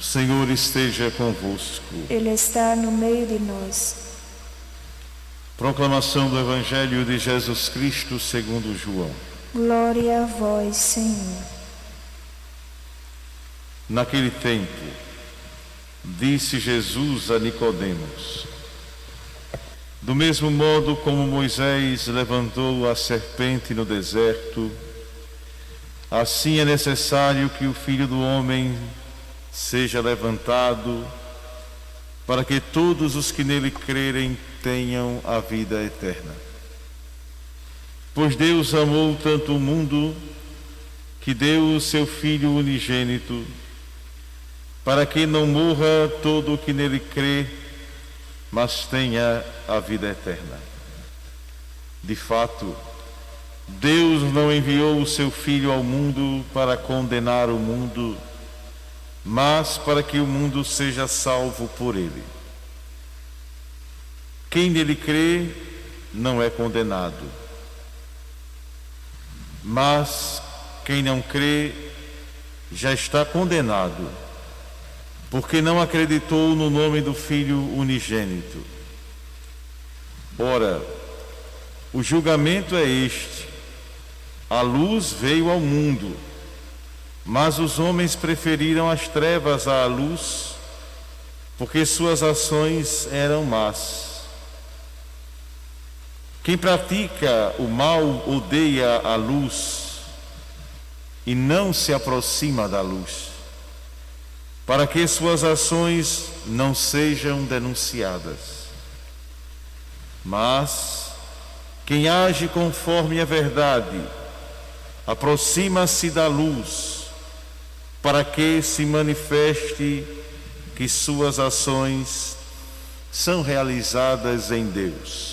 Senhor esteja convosco. Ele está no meio de nós. Proclamação do Evangelho de Jesus Cristo segundo João. Glória a vós, Senhor. Naquele tempo, disse Jesus a Nicodemos: do mesmo modo como Moisés levantou a serpente no deserto, assim é necessário que o Filho do Homem seja levantado, para que todos os que nele crerem tenham a vida eterna. Pois Deus amou tanto o mundo, que deu o seu Filho unigênito, para que não morra todo o que nele crê, mas tenha a vida eterna. De fato, Deus não enviou o seu Filho ao mundo para condenar o mundo, mas para que o mundo seja salvo por ele. Quem nele crê não é condenado, mas quem não crê já está condenado, porque não acreditou no nome do Filho unigênito. Ora, o julgamento é este: a luz veio ao mundo, mas os homens preferiram as trevas à luz, porque suas ações eram más. Quem pratica o mal odeia a luz e não se aproxima da luz, para que suas ações não sejam denunciadas. Mas quem age conforme a verdade aproxima-se da luz, para que se manifeste que suas ações são realizadas em Deus.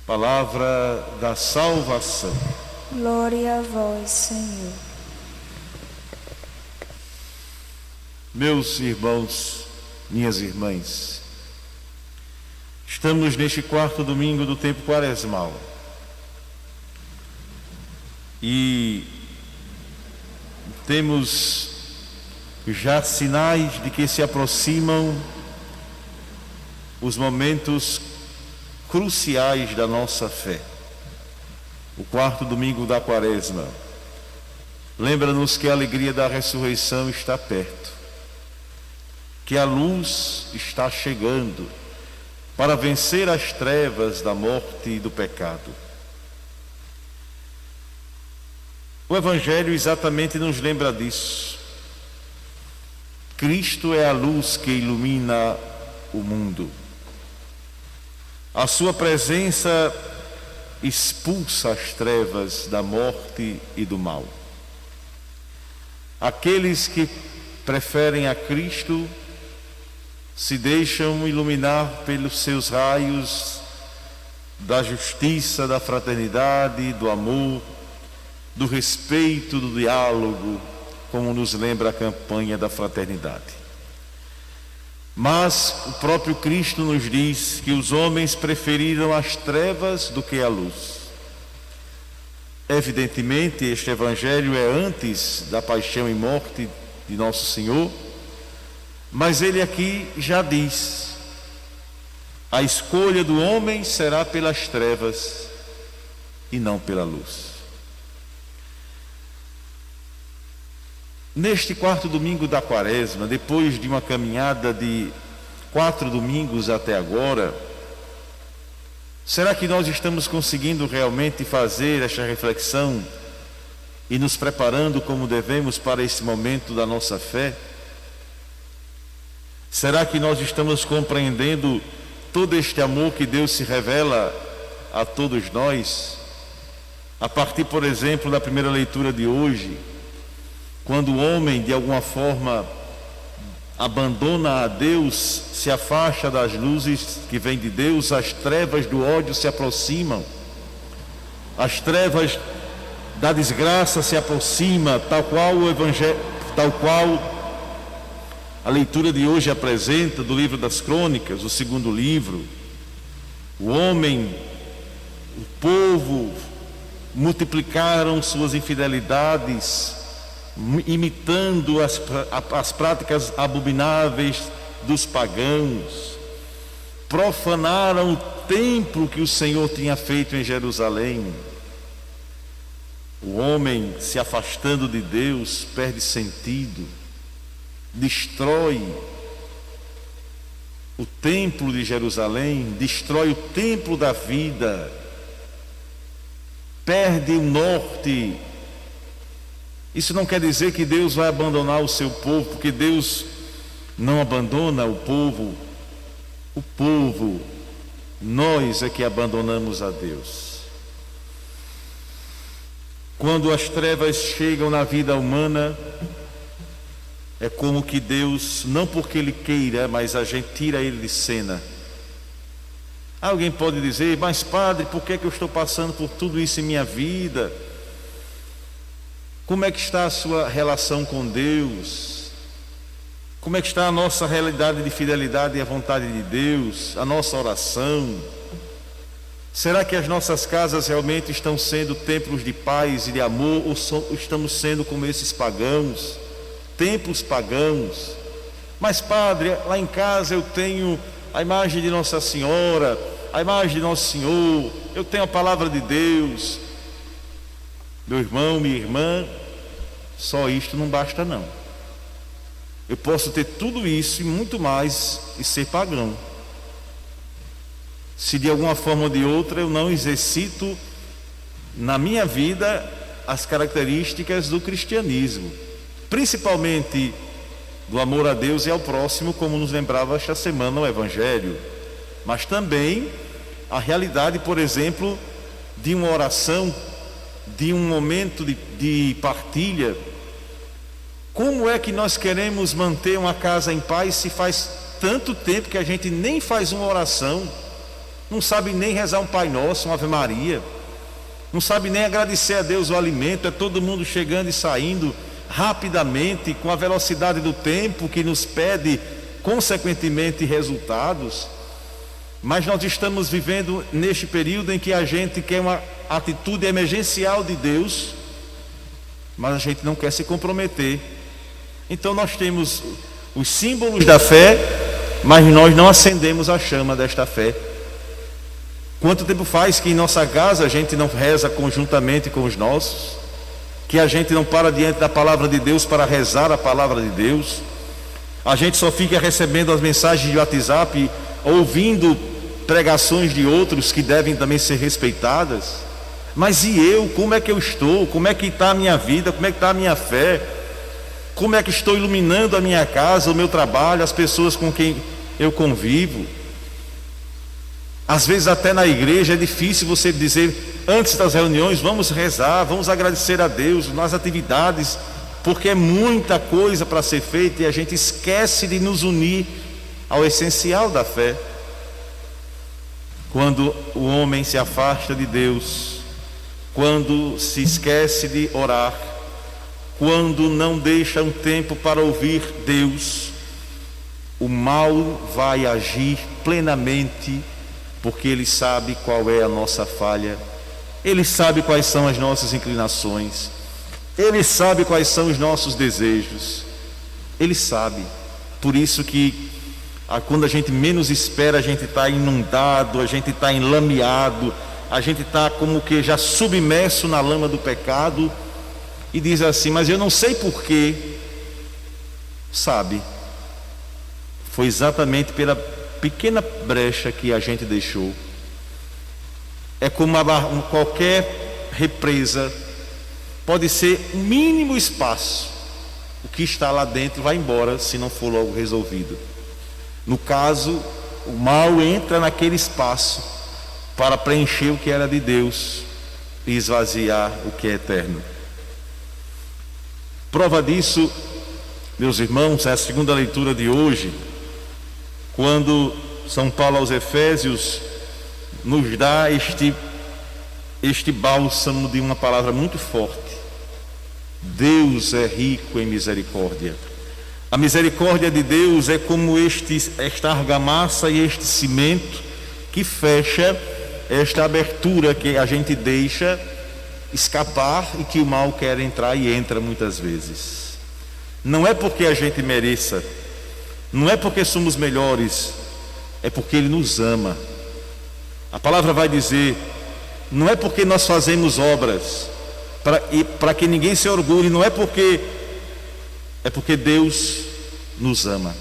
Palavra da salvação. Glória a vós, Senhor. Meus irmãos, minhas irmãs, estamos neste quarto domingo do tempo quaresmal e temos já sinais de que se aproximam os momentos cruciais da nossa fé. O quarto domingo da Quaresma lembra-nos que a alegria da ressurreição está perto, que a luz está chegando para vencer as trevas da morte e do pecado. O Evangelho exatamente nos lembra disso. Cristo é a luz que ilumina o mundo. A sua presença expulsa as trevas da morte e do mal. Aqueles que preferem a Cristo se deixam iluminar pelos seus raios da justiça, da fraternidade, do amor, do respeito, do diálogo, como nos lembra a campanha da fraternidade. Mas o próprio Cristo nos diz que os homens preferiram as trevas do que a luz. Evidentemente, este Evangelho é antes da paixão e morte de Nosso Senhor, mas ele aqui já diz: a escolha do homem será pelas trevas e não pela luz. Neste quarto domingo da Quaresma, depois de uma caminhada de 4 domingos até agora, será que nós estamos conseguindo realmente fazer esta reflexão e nos preparando como devemos para esse momento da nossa fé? Será que nós estamos compreendendo todo este amor que Deus se revela a todos nós? A partir, por exemplo, da primeira leitura de hoje, quando o homem, de alguma forma, abandona a Deus, se afasta das luzes que vêm de Deus, as trevas do ódio se aproximam, as trevas da desgraça se aproximam, tal qual o Evangelho, tal qual a leitura de hoje apresenta do livro das Crônicas, o segundo livro. O homem, o povo multiplicaram suas infidelidades, imitando as práticas abomináveis dos pagãos, profanaram o templo que o Senhor tinha feito em Jerusalém. O homem, se afastando de Deus, perde sentido, destrói o templo de Jerusalém, destrói o templo da vida, perde o norte. Isso não quer dizer que Deus vai abandonar o seu povo, porque Deus não abandona o povo. O povo, nós é que abandonamos a Deus. Quando as trevas chegam na vida humana, é como que Deus, não porque Ele queira, mas a gente tira Ele de cena. Alguém pode dizer, mas padre, por que eu estou passando por tudo isso em minha vida? Como é que está a sua relação com Deus? Como é que está a nossa realidade de fidelidade e a vontade de Deus? A nossa oração? Será que as nossas casas realmente estão sendo templos de paz e de amor, ou estamos sendo como esses pagãos, templos pagãos? Mas padre, lá em casa eu tenho a imagem de Nossa Senhora, a imagem de Nosso Senhor, eu tenho a palavra de Deus. Meu irmão, minha irmã, só isto não basta não. Eu posso ter tudo isso e muito mais e ser pagão, se de alguma forma ou de outra eu não exercito na minha vida as características do cristianismo, principalmente do amor a Deus e ao próximo, como nos lembrava esta semana o Evangelho, mas também a realidade, por exemplo, de uma oração, de um momento de partilha. Como é que nós queremos manter uma casa em paz se faz tanto tempo que a gente nem faz uma oração, não sabe nem rezar um Pai Nosso, uma Ave Maria, não sabe nem agradecer a Deus o alimento, é todo mundo chegando e saindo rapidamente, com a velocidade do tempo que nos pede consequentemente resultados. Mas nós estamos vivendo neste período em que a gente quer uma atitude emergencial de Deus, mas a gente não quer se comprometer. Então nós temos os símbolos da fé, mas nós não acendemos a chama desta fé. Quanto tempo faz que em nossa casa a gente não reza conjuntamente com os nossos, que a gente não para diante da palavra de Deus para rezar a palavra de Deus, a gente só fica recebendo as mensagens de WhatsApp, ouvindo pregações de outros que devem também ser respeitadas. Mas e eu? Como é que eu estou? Como é que está a minha vida? Como é que está a minha fé? Como é que estou iluminando a minha casa, o meu trabalho, as pessoas com quem eu convivo? Às vezes até na igreja é difícil você dizer, antes das reuniões, vamos rezar, vamos agradecer a Deus nas atividades, porque é muita coisa para ser feita e a gente esquece de nos unir ao essencial da fé. Quando o homem se afasta de Deus, quando se esquece de orar, quando não deixa um tempo para ouvir Deus, o mal vai agir plenamente, porque ele sabe qual é a nossa falha, ele sabe quais são as nossas inclinações, ele sabe quais são os nossos desejos, ele sabe. Por isso que quando a gente menos espera, a gente está inundado, a gente está enlameado, a gente está como que já submerso na lama do pecado, e diz assim, mas eu não sei porquê. Sabe, foi exatamente pela pequena brecha que a gente deixou. É como qualquer represa, pode ser um mínimo espaço, o que está lá dentro vai embora se não for logo resolvido. No caso, o mal entra naquele espaço para preencher o que era de Deus e esvaziar o que é eterno. Prova disso, meus irmãos, é a segunda leitura de hoje, quando São Paulo aos Efésios nos dá este bálsamo de uma palavra muito forte: Deus é rico em misericórdia. A misericórdia de Deus é como esta argamassa e este cimento que fecha esta abertura que a gente deixa escapar e que o mal quer entrar e entra muitas vezes. Não é porque a gente mereça, não é porque somos melhores, é porque Ele nos ama. A palavra vai dizer, não é porque nós fazemos obras para que ninguém se orgulhe, não é porque Deus nos ama.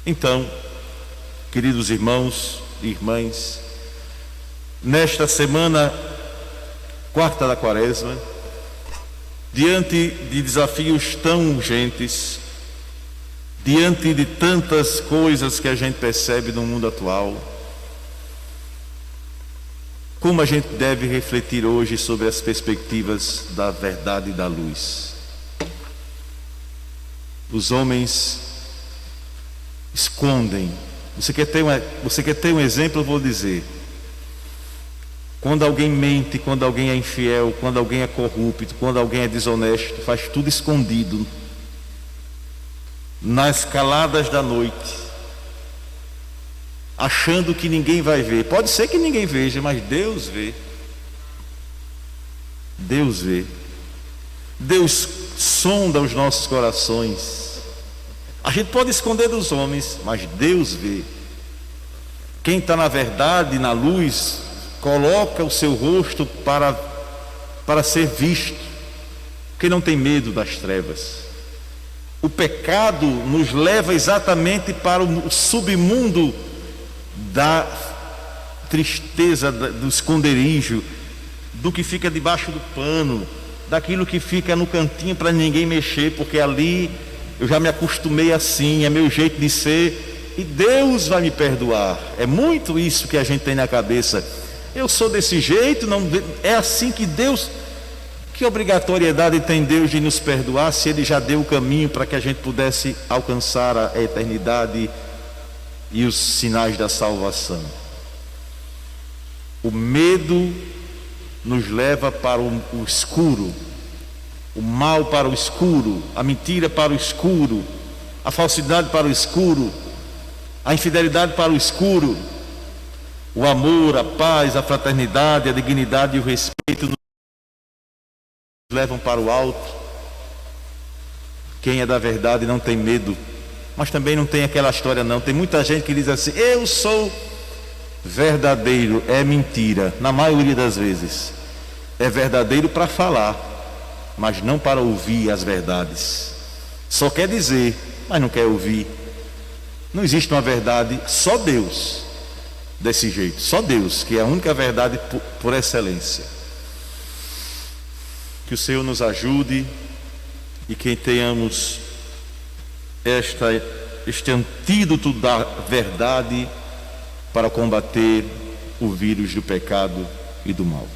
Então, queridos irmãos e irmãs, nesta semana, quarta da Quaresma, diante de desafios tão urgentes, diante de tantas coisas que a gente percebe no mundo atual, como a gente deve refletir hoje sobre as perspectivas da verdade e da luz? Os homens escondem. Você quer ter um exemplo? Eu vou dizer. Quando alguém mente, quando alguém é infiel, quando alguém é corrupto, quando alguém é desonesto, faz tudo escondido, nas caladas da noite, achando que ninguém vai ver. Pode ser que ninguém veja, mas Deus vê. Deus vê. Deus sonda os nossos corações. A gente pode esconder dos homens, mas Deus vê. Quem está na verdade, na luz, coloca o seu rosto para ser visto, porque não tem medo das trevas. O pecado nos leva exatamente para o submundo da tristeza, do esconderijo, do que fica debaixo do pano, daquilo que fica no cantinho para ninguém mexer, porque ali eu já me acostumei assim, é meu jeito de ser e Deus vai me perdoar. É muito isso que a gente tem na cabeça. Eu sou desse jeito, não é assim que Deus. Que obrigatoriedade tem Deus de nos perdoar se Ele já deu o caminho para que a gente pudesse alcançar a eternidade e os sinais da salvação? O medo nos leva para o escuro, o mal para o escuro, a mentira para o escuro, a falsidade para o escuro, a infidelidade para o escuro. O amor, a paz, a fraternidade, a dignidade e o respeito nos levam para o alto. Quem é da verdade não tem medo, mas também não tem aquela história não. Tem muita gente que diz assim, eu sou verdadeiro. É mentira, na maioria das vezes. É verdadeiro para falar, mas não para ouvir as verdades. Só quer dizer, mas não quer ouvir. Não existe uma verdade, só Deus desse jeito, só Deus, que é a única verdade por excelência. Que o Senhor nos ajude e que tenhamos este antídoto da verdade para combater o vírus do pecado e do mal.